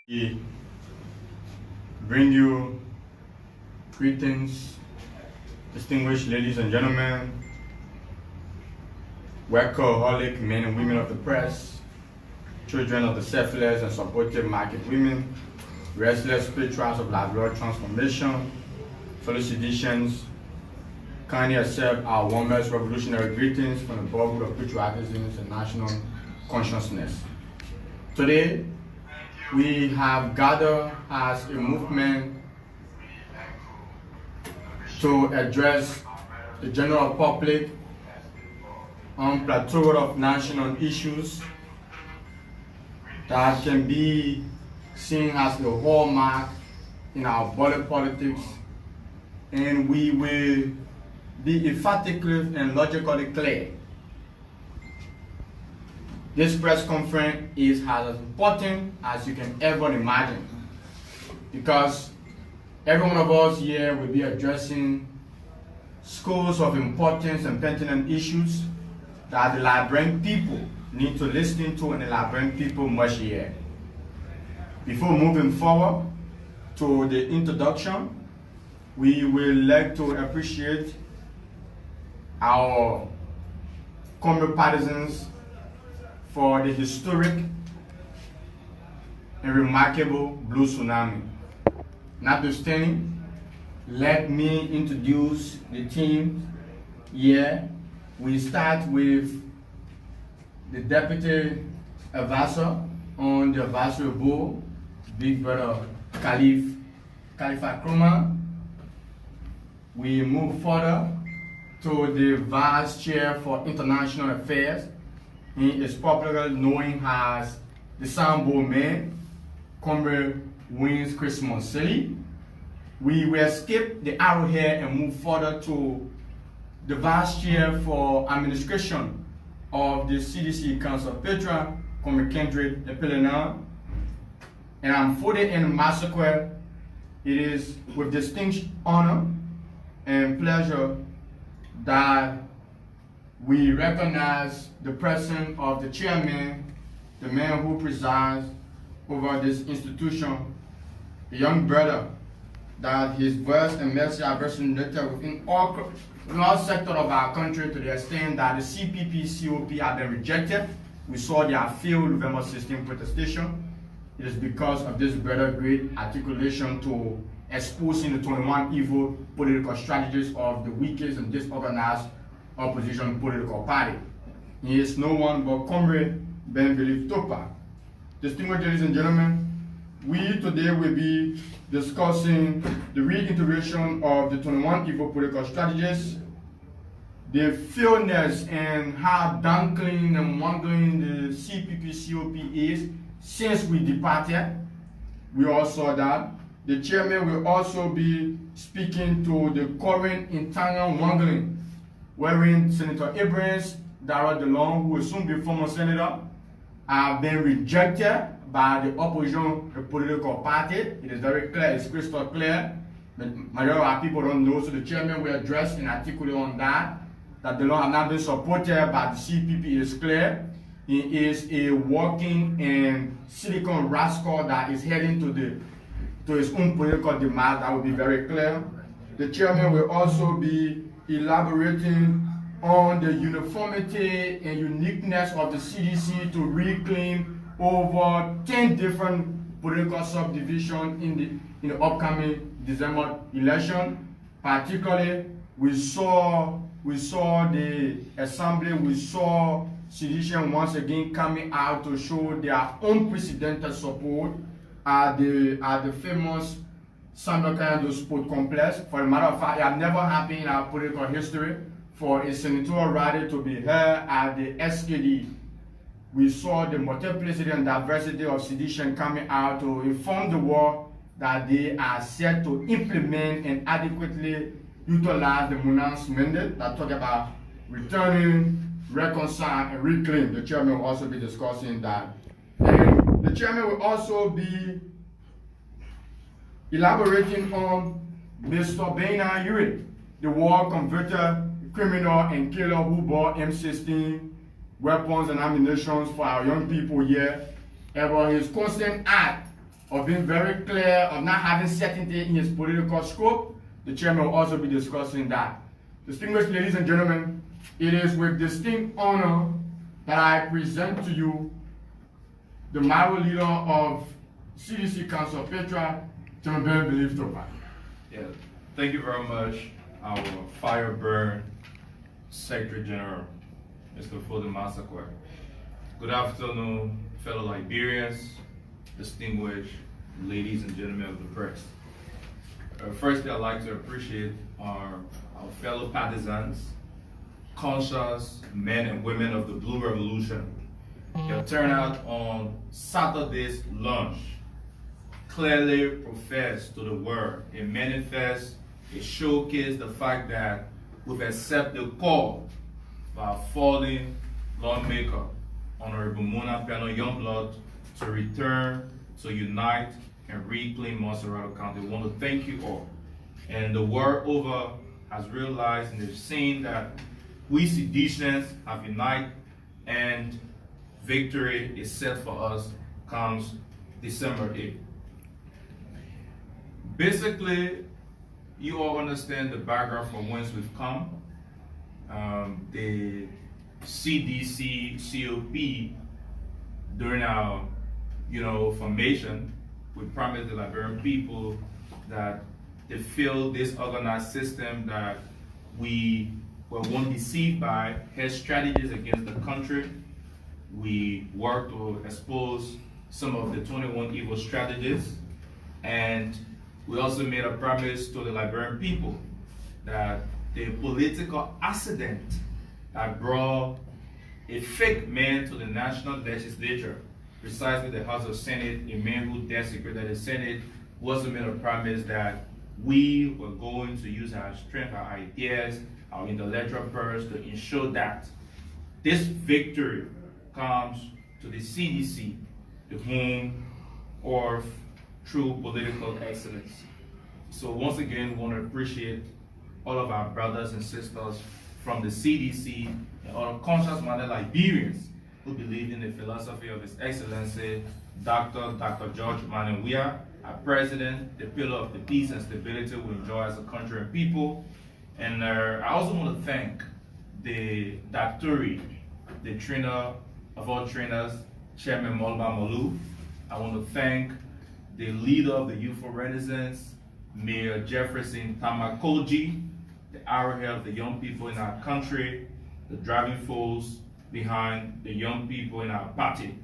We bring you greetings, distinguished ladies and gentlemen, workaholic men and women of the press, children of the selfless and supportive market women, restless patrons of Liberia transformation, fellow citizens, kindly accept our warmest revolutionary greetings from the Brotherhood of Patriotism and National Consciousness. Today, we have gathered as a movement to address the general public on a plethora of national issues that can be seen as a hallmark in our body politics, and we will be emphatically and logically clear. This press conference is as important as you can ever imagine, because every one of us here will be addressing scores of importance and pertinent issues that the Liberian people need to listen to, and the Liberian people must hear. Before moving forward to the introduction, we would like to appreciate our comrade partisans for the historic and remarkable Blue Tsunami. Notwithstanding, let me introduce the team here. We start with the Deputy Advisor on the Advisory Board, Big Brother Khalifa Krumah. We move further to the Vice Chair for International Affairs. He is popularly known as the Sambo Man, Comrade Wins Chris Monselli. We will skip the arrowhead and move further to the Vice Chair for Administration of the CDC Council of Petra, Comrade Kendrick Epelena. And I'm fully in Massacre. It is with distinct honor and pleasure that we recognize the presence of the chairman, the man who presides over this institution, a young brother that his voice and message are resonated within all sectors of our country, to the extent that the CPP-COP have been rejected. We saw their failed November 16 protestation. It is because of this brother great articulation to exposing the 21 evil political strategies of the weakest and disorganized opposition political party. He is no one but Comrade Ben Belief Topa. Distinguished ladies and gentlemen, we today will be discussing the reintegration of the 21 evil political strategies, the fairness and how dunkling and wandering the CPP-COP is since we departed. We all saw that. The chairman will also be speaking to the current internal wrangling, wherein Senator Abrams, Darrell DeLong, who will soon be former senator, have been rejected by the opposition political party. It is very clear, it's crystal clear. But majority of our people don't know, so the chairman will address and articulate on that DeLong has not been supported by the CPP. It is clear. He is a walking and silicon rascal that is heading to his own political demise. That will be very clear. The chairman will also be elaborating on the uniformity and uniqueness of the CDC to reclaim over 10 different political subdivisions in the upcoming December election. Particularly, we saw the assembly, we saw citizens once again coming out to show their unprecedented support at the famous Sandokan Sport Complex. For a matter of fact, it has never happened in our political history for a senatorial rally to be held at the SKD. We saw the multiplicity and diversity of citizens coming out to inform the world that they are set to implement and adequately utilize the Monarch's mandate that talk about returning, reconcile, and reclaim. The chairman will also be discussing that. And the chairman will also be elaborating on Mr. Bernard Uri, the war converter, criminal and killer who bought M16 weapons and ammunition for our young people here, about his constant act of being very clear, of not having certainty in his political scope, the chairman will also be discussing that. Distinguished ladies and gentlemen, it is with distinct honor that I present to you the Mario leader of CDC Council of Petra, Chairman Believe Topa. Yeah, thank you very much, our fire burn Secretary General, Mr. Foden Massacre. Good afternoon, fellow Liberians, distinguished ladies and gentlemen of the press. Firstly, I'd like to appreciate our fellow partisans, conscious men and women of the Blue Revolution. Your turnout on Saturday's launch clearly professed to the world, it manifests, it showcased the fact that we've accepted the call of our fallen lawmaker, Honorable Mona Peno Youngblood, to return, to unite, and reclaim Montserrat County. We want to thank you all. And the world over has realized and they've seen that we seditionists have united, and victory is set for us comes December 8th. Basically, you all understand the background from whence we've come. The CDC, COP, during our formation, we promised the Liberian people that they feel this organized system that we were once deceived by has strategies against the country. We worked to expose some of the 21 evil strategies, and we also made a promise to the Liberian people that the political accident that brought a fake man to the national legislature, precisely the House of Senate, a man who desecrated the Senate, also made a promise that we were going to use our strength, our ideas, our intellectual purse to ensure that this victory comes to the CDC, the home of true political excellence. So once again, we want to appreciate all of our brothers and sisters from the CDC and all conscious-minded Liberians who believe in the philosophy of His Excellency, Dr. George Manawia, our president, the pillar of the peace and stability we enjoy as a country and people. And I also want to thank the Daktari, the trainer of all trainers, Chairman Molba Molu. I want to thank the leader of the Youthful Renaissance, Mayor Jefferson Tamakoji, the arrowhead of the young people in our country, the driving force behind the young people in our party.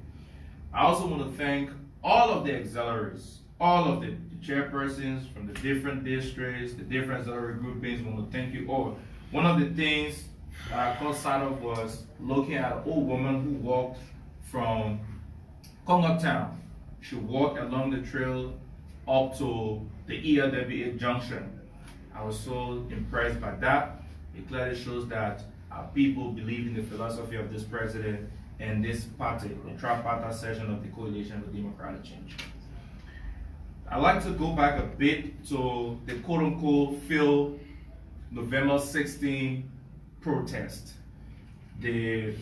I also want to thank all of the auxiliaries, all of the chairpersons from the different districts, the different auxiliary groupings. I want to thank you all. One of the things I caught sight of was looking at an old woman who walked from Congo Town. She walked along the trail up to the ELWA junction. I was so impressed by that. It clearly shows that our people believe in the philosophy of this president and this party, the tripartite session of the Coalition for Democratic Change. I'd like to go back a bit to the quote-unquote failed November 16 protest, the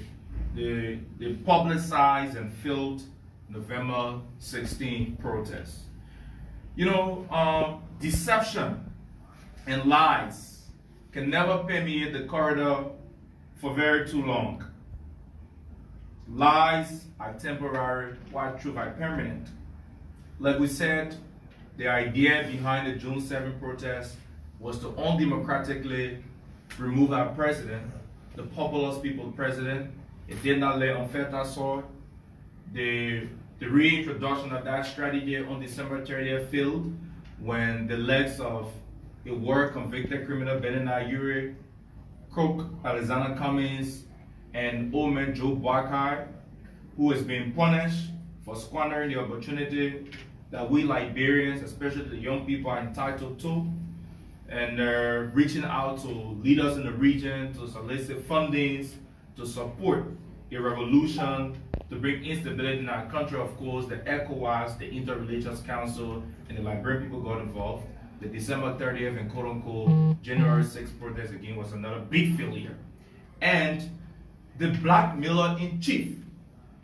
publicized and failed November 16 protest. Deception and lies can never permeate the corridor for very too long. Lies are temporary, while truth are permanent. Like we said, the idea behind the June 7 protest was to undemocratically remove our president, the populous people's president. It did not lay on fertile soil. The reintroduction of that strategy on December 30th failed when the legs of a war-convicted criminal, Benina Yuri, Cook Alexander Cummings, and Omen Joe Boakai, who is being punished for squandering the opportunity that we Liberians, especially the young people, are entitled to, and reaching out to leaders in the region to solicit fundings to support a revolution to bring instability in our country. Of course, the ECOWAS, the Interreligious Council, and the Liberian people got involved. The December 30th and quote-unquote January 6th protest again was another big failure. And the blackmailer in chief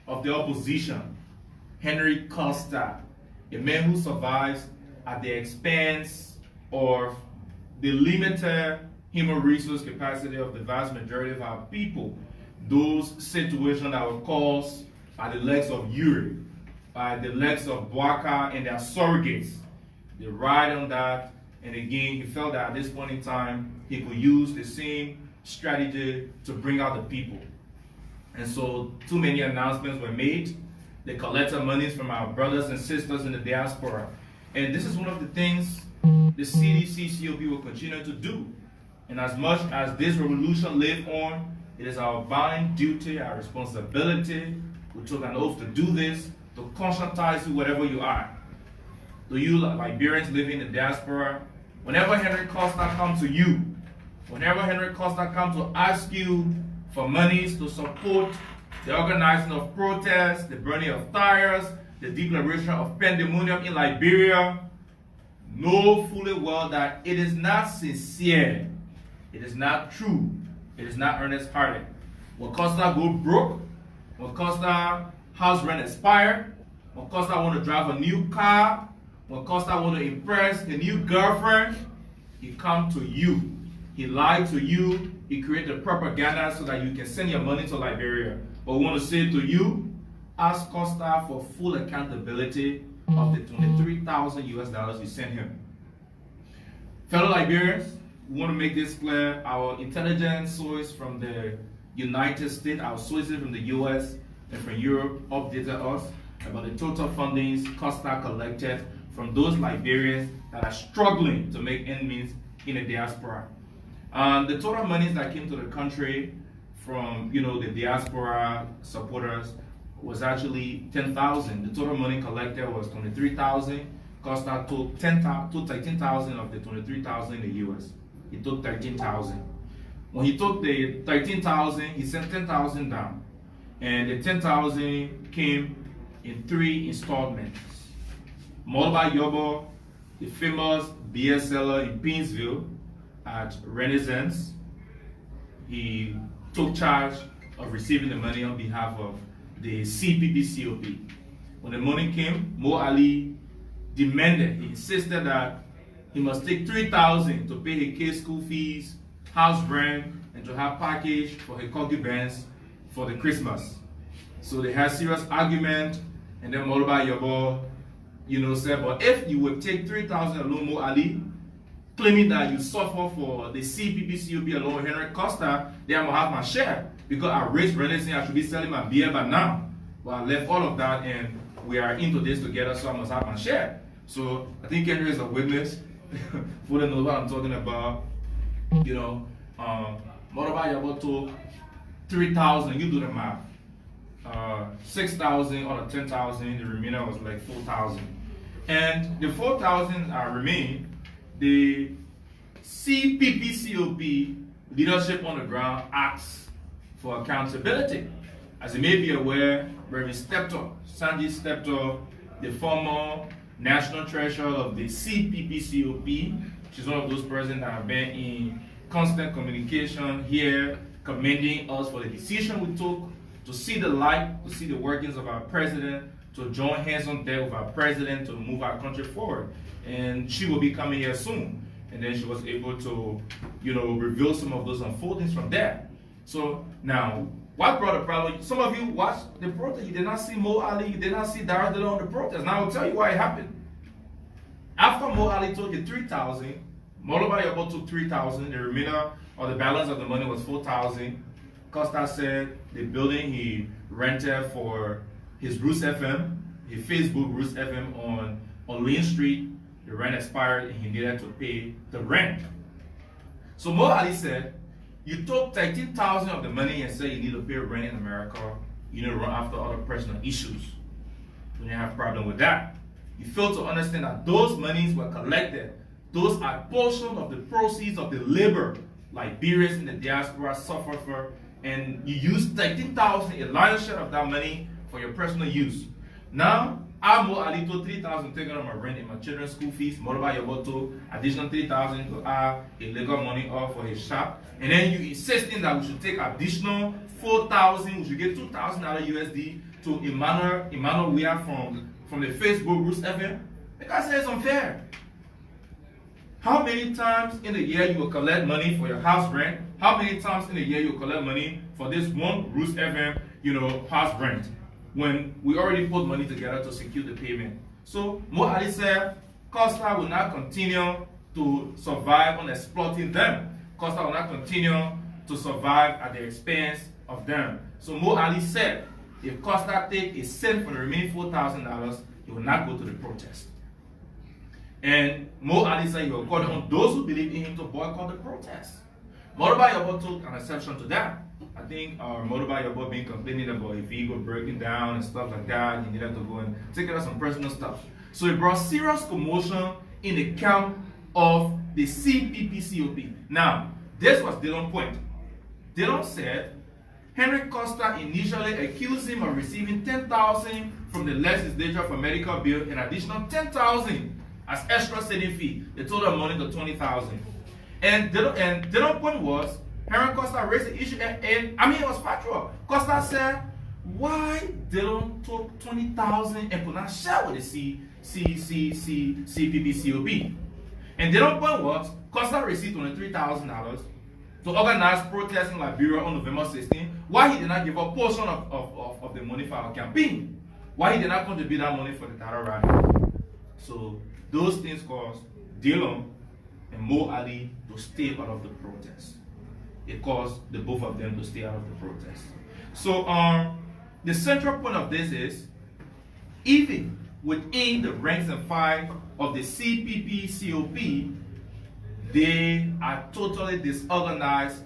of the opposition, Henry Costa, a man who survives at the expense of the limited human resource capacity of the vast majority of our people. Those situations that were caused by the legs of Yuri, by the legs of Bwaka and their surrogates. They ride on that, and again, he felt that at this point in time, he could use the same strategy to bring out the people. And so, too many announcements were made. They collected monies from our brothers and sisters in the diaspora. And this is one of the things the CDC COP will continue to do. And as much as this revolution lives on, it is our bound duty, our responsibility. We took an oath to do this, to conscientize you wherever you are. To you Liberians living in the diaspora, whenever Henry Costa comes to you, whenever Henry Costa comes to ask you for monies to support the organizing of protests, the burning of tires, the declaration of pandemonium in Liberia, know fully well that it is not sincere, it is not true, it is not earnest-hearted. When Costa go broke, when Costa house rent expired, when Costa want to drive a new car, when Costa want to impress a new girlfriend, he come to you. He lied to you. He created propaganda so that you can send your money to Liberia. But we want to say to you, ask Costa for full accountability of the 23,000 US dollars you sent him. Fellow Liberians, we want to make this clear. Our intelligence source from the United States, our sources from the US and from Europe updated us about the total fundings Costa collected from those Liberians that are struggling to make ends meet in the diaspora. The total monies that came to the country from the diaspora supporters was actually 10,000. The total money collected was 23,000. Costa took 13,000 of the 23,000 in the US. He took 13,000. When he took the 13,000, he sent 10,000 down, and the 10,000 came in 3 installments. Molba Yobo, the famous beer seller in Painesville at Renaissance, he took charge of receiving the money on behalf of the CPP-COP. When the money came, Mo Ali demanded, he insisted that he must take 3,000 to pay his kids' school fees, house rent, and to have package for his concubines for the Christmas. So they had serious argument, and then Molba Yobo said, but if you would take 3,000 alone, Mo Ali, claiming that you suffer for the CPP-COP along with Henry Costa, then I'm going to have my share. Because I raised Renaissance, I should be selling my beer by now. But I left all of that and we are into this together, so I must have my share. So I think Henry is a witness. For the know what I'm talking about. Motoba Yabo took 3,000, you do the math. 6,000 out of 10,000, the remainder was like 4,000. And the 4,000 remain. The CPP-COP leadership on the ground asks for accountability. As you may be aware, Reverend Sanji Stepto, the former national treasurer of the CPP-COP, she's one of those persons that have been in constant communication here, commending us for the decision we took to see the light, to see the workings of our president, to join hands on deck with our president to move our country forward. And she will be coming here soon. And then she was able to, reveal some of those unfoldings from there. So now, what brought the problem? Some of you watched the protest. You did not see Mo Ali. You did not see Dara Dilla on the protest. Now I'll tell you why it happened. After Mo Ali took you 3,000, Moloba Yobo took 3,000. The remainder or the balance of the money was 4,000. Costa said the building he rented for his Roots FM, his Facebook Roots FM on Lane Street, the rent expired and he needed to pay the rent. So Mo Ali said, you took 13,000 of the money and said you need to pay rent in America. You need to run after other personal issues. We didn't have a problem with that. You failed to understand that those monies were collected. Those are portions of the proceeds of the labor Liberians in the diaspora suffered for, and you used 13,000, a lion's share of that money, for your personal use. Now, I'm Mo Ali took 3,000 taken on my rent and my children's school fees. Moroba Yoboto, additional 3,000 to add illegal money off for his shop. And then you insisting that we should take additional 4,000, we should get $2,000 USD to Emmanuel Weah from the Facebook Roots FM? The guy said it's unfair. How many times in a year you will collect money for your house rent? How many times in a year you will collect money for this one Roots FM, house rent? When we already put money together to secure the payment. So Mo Ali said, Costa will not continue to survive on exploiting them. Costa will not continue to survive at the expense of them. So Mo Ali said, if Costa take a cent for the remaining $4,000, he will not go to the protest. And Mo Ali said he will call on those who believe in him to boycott the protest. Motoba Yobo took an exception to that. I think Motoba Yobo been complaining about a vehicle breaking down and stuff like that. He needed to go and take care of some personal stuff. So it brought serious commotion in the camp of the CPP-COP. Now, this was Dillon's point. Dillon said Henry Costa initially accused him of receiving $10,000 from the legislature for medical bill and additional $10,000 as extra saving fee. The total money to $20,000. And Dillon's point was Henry Costa raised the issue, and it was factual. Costa said, why Dillon took $20,000 and could not share with the CPP-COP? And Dillon's point was Costa received $23,000 to organize protests in Liberia on November 16. Why he did not give a portion of the money for our campaign? Why he did not contribute that money for the title rally? So those things caused Dillon and Mo Ali to stay out of the protest. It caused the both of them to stay out of the protest. So the central point of this is, even within the ranks and file of the CPP-COP, they are totally disorganized.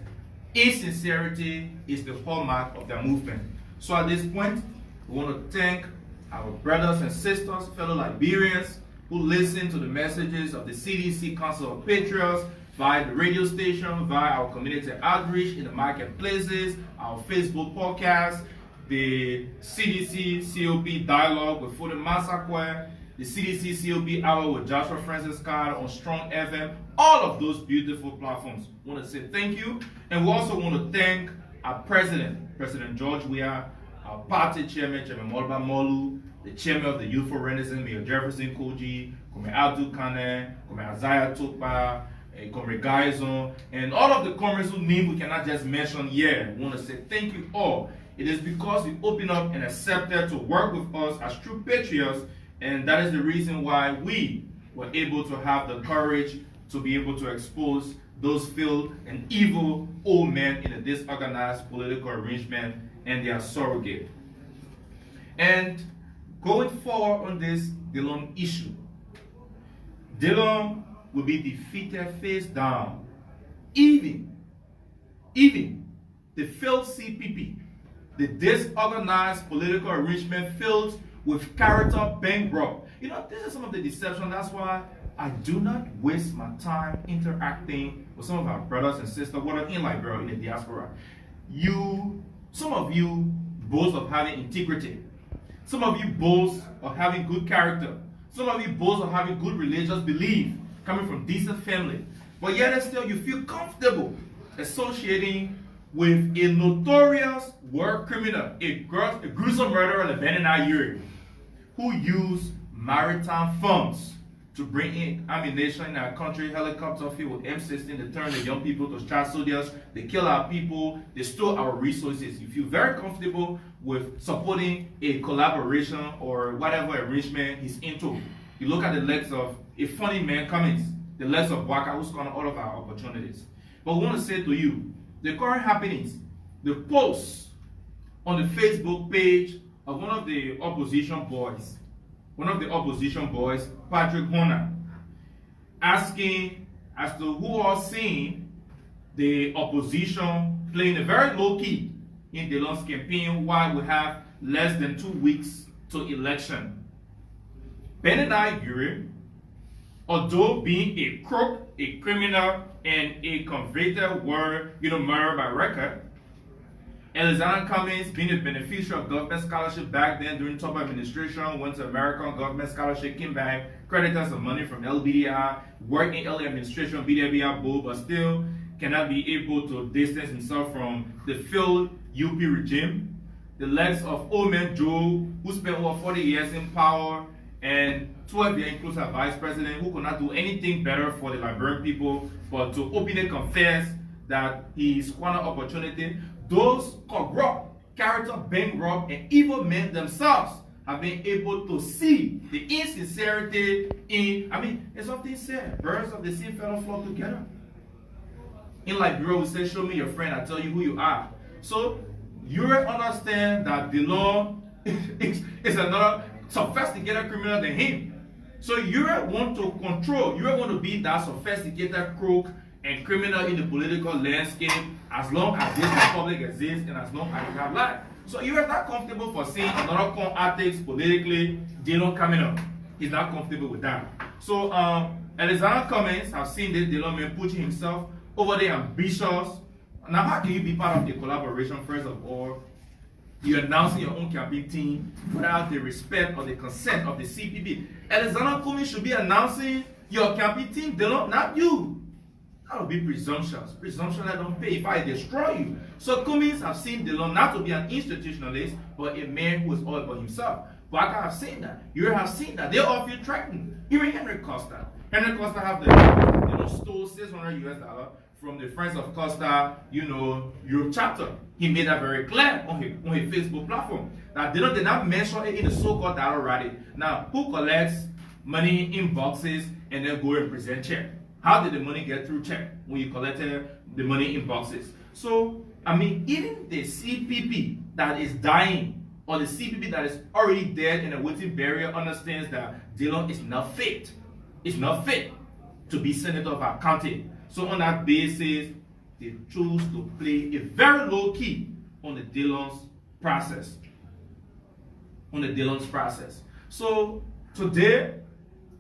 Insincerity is the hallmark of their movement. So at this point, we want to thank our brothers and sisters, fellow Liberians, who listen to the messages of the CDC Council of Patriots via the radio station, via our community outreach in the marketplaces, our Facebook podcast, the CDC COP dialogue with Foden Massacre, the CDC COP hour with Joshua Francis Card on Strong FM, all of those beautiful platforms. I want to say thank you. And we also want to thank our president, President George Weah, our party chairman, Chairman Molba Molu, the chairman of the Youth for Renaissance, Mayor Jefferson Koji, Comrade Abdul Kane, Comrade Isaiah Tukpa, Comrade Gaizon, and all of the comrades whose name we cannot just mention here. We want to say thank you all. It is because you opened up and accepted to work with us as true patriots, and that is the reason why we were able to have the courage to be able to expose those filth and evil old men in a disorganized political arrangement and their surrogate. And going forward on this Dillon issue, Dillon will be defeated face down. Even the failed CPP, the disorganized political arrangement filled with character bankrupt. This is some of the deception. That's why I do not waste my time interacting with some of our brothers and sisters, whether in Liberia or in the diaspora. Some of you boast of having integrity. Some of you boast of having good character. Some of you boast of having good religious belief, coming from decent family. But yet and still you feel comfortable associating with a notorious war criminal, a gruesome murderer in the Benin area, who used maritime funds to bring in ammunition in our country, helicopter filled with M16 to turn the young people to child soldiers. They kill our people, they stole our resources. You feel very comfortable with supporting a collaboration or whatever arrangement he's into. You look at the legs of a funny man Cummings, the legs of Waka, who's gone all of our opportunities. But we want to say to you, the current happenings, the posts on the Facebook page of one of the opposition boys, Patrick Horner, asking as to who are seeing the opposition playing a very low key in Dillon's campaign while we have less than 2 weeks to election. Benedict Gure, although being a crook, a criminal, and a convicted murderer by record, Alexander Cummings, being a beneficiary of government scholarship back then during Trump administration, went to American government scholarship, came back, credited some money from LBDI, worked in LA administration, BDBI board, but still cannot be able to distance himself from the failed UP regime, the likes of old man Joe, who spent over 40 years in power, and 12 years includes a vice president who could not do anything better for the Liberian people but to openly confess that he squandered opportunity. Those corrupt, character bankrupt, and evil men themselves have been able to see the insincerity in, it's often said, birds of the same feather flock together. In Liberia, we say, show me your friend, I tell you who you are. So, you understand that the law is another sophisticated criminal than him. So, you want to control, you want to be that sophisticated crook and criminal in the political landscape as long as this republic exists and as long as you have life. So you are not comfortable for seeing another con artist politically, Dillon coming up. He's not comfortable with that. So Alexander Cummings have seen this Dillon man pushing himself over the ambitious. Now how can you be part of the collaboration? First of all, you're announcing your own campaign team without the respect or the consent of the CPP. Alexander Cummings should be announcing your campaign team, Dillon, not you. That would be presumptuous. Presumption that don't pay if I destroy you. So Cummings have seen Dillon not to be an institutionalist, but a man who is all about himself. But I have seen that. You have seen that. They all feel threatened. Even Henry Costa. Henry Costa have stole $600 from the Friends of Costa, Europe chapter. He made that very clear on his Facebook platform. That Dillon did not mention it in the so-called dialogue rally. Now, who collects money in boxes and then go and present check? How did the money get through check when you collected the money in boxes? So, even the CPP that is dying, or the CPP that is already dead in a waiting barrier, understands that Dillon is not fit. It's not fit to be senator of our county. So on that basis, they choose to play a very low key on the Dillon's process. So today,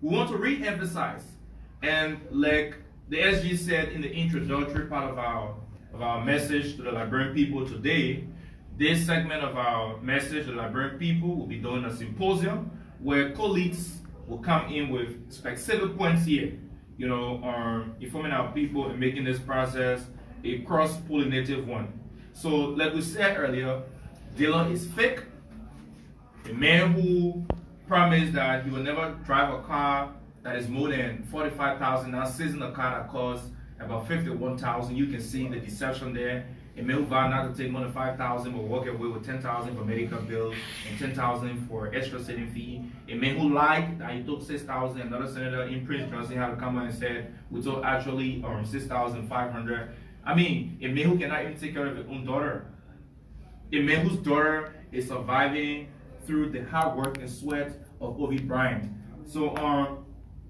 we want to re-emphasize, and like the SG said in the introductory part of our message to the Liberian people today, this segment of our message to the Liberian people will be doing a symposium where colleagues will come in with specific points here, informing our people and making this process a cross-pollinative one. So, like we said earlier, Dillon is fake. A man who promised that he will never drive a car that is more than 45,000, now sits in a car that costs about 51,000. You can see the deception there. A man who vowed not to take more than 5,000 but walk away with 10,000 for medical bill and 10,000 for extra sitting fee. A man who lied that he took 6,000. Another senator in Prince Johnson had to come out and said we took actually 6,500. A man who cannot even take care of his own daughter. A man whose daughter is surviving through the hard work and sweat of Ovid Bryant. So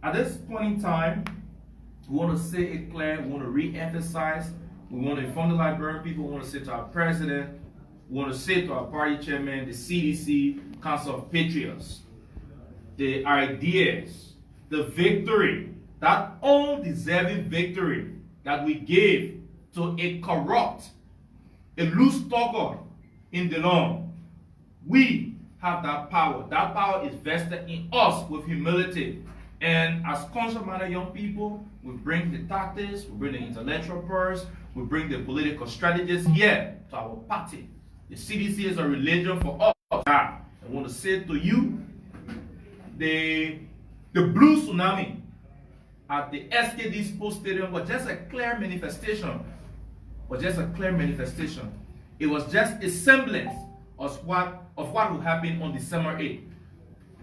at this point in time, we want to say it clear, we want to re-emphasize, we want to inform the Liberian people, we want to say to our president, we want to say to our party chairman, the CDC, Council of Patriots, the ideas, the victory, that undeserving victory that we gave to a corrupt, a loose talker in the law. We have that power. That power is vested in us with humility. And as conscious-minded young people, we bring the tactics, we bring the intellectual purse, we bring the political strategies here to our party. The CDC is a religion for us. I want to say to you, the blue tsunami at the SKD Sports Stadium was just a clear manifestation. It was just a semblance of what will happen on December 8th.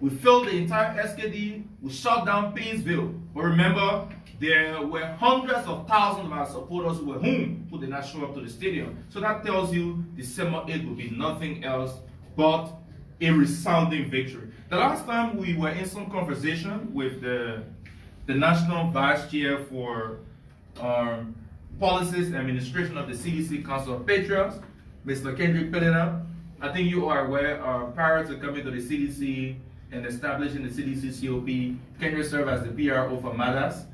We filled the entire SKD, we shut down Painesville. But remember, there were hundreds of thousands of our supporters who did not show up to the stadium. So that tells you December 8th will be nothing else but a resounding victory. The last time we were in some conversation with the National Vice Chair for Policies and Administration of the CDC Council of Patriots, Mr. Kendrick Pelina. I think you are aware, prior to coming to the CDC and establishing the CDC COP, Kendrick served as the PRO for MADAS,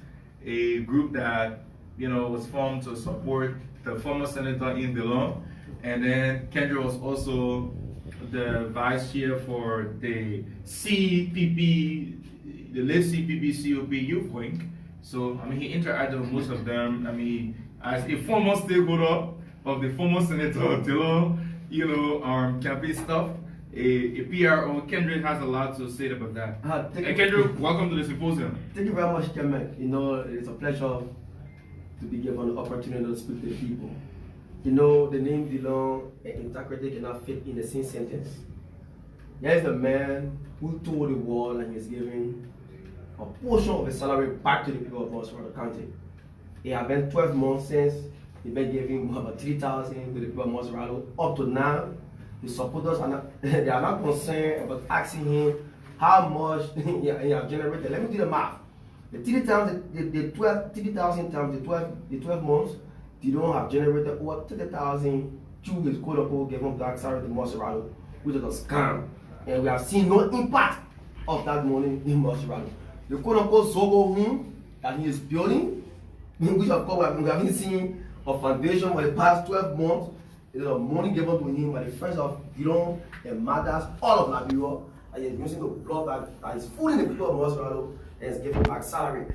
a group that was formed to support the former senator in Dillon. And then Kendrick was also the vice chair for the CPP, the late CPP COP youth wing. So he interacted with most of them. As a former stakeholder of the former senator Dillon, campaign stuff. A PRO, Kendrick has a lot to say about that. And Kendrick, welcome to the symposium. Thank you very much, Kemek. It's a pleasure to be given the opportunity to speak to the people. The name belong and integrity cannot fit in the same sentence. There is a man who told the world and he's giving a portion of his salary back to the people of Montserrat County. It has been 12 months since he's been giving about 3,000 to the people of Montserrat. Up to now, the supporters are not, they are not concerned about asking him how much he has generated. Let me do the math. The 30,000 times the 12 months, they don't have generated over 30,000 through his quote-unquote given back salary to Montserrat, which is a scam. And we have seen no impact of that money in Montserrat. The quote-unquote Zogo home that he is building, which of course we haven't seen a foundation for the past 12 months. There's a money given to him by the friends of Giron and mothers all of Liberia, and he's using the blood that is fooling the people of Montserrat and is giving back salary.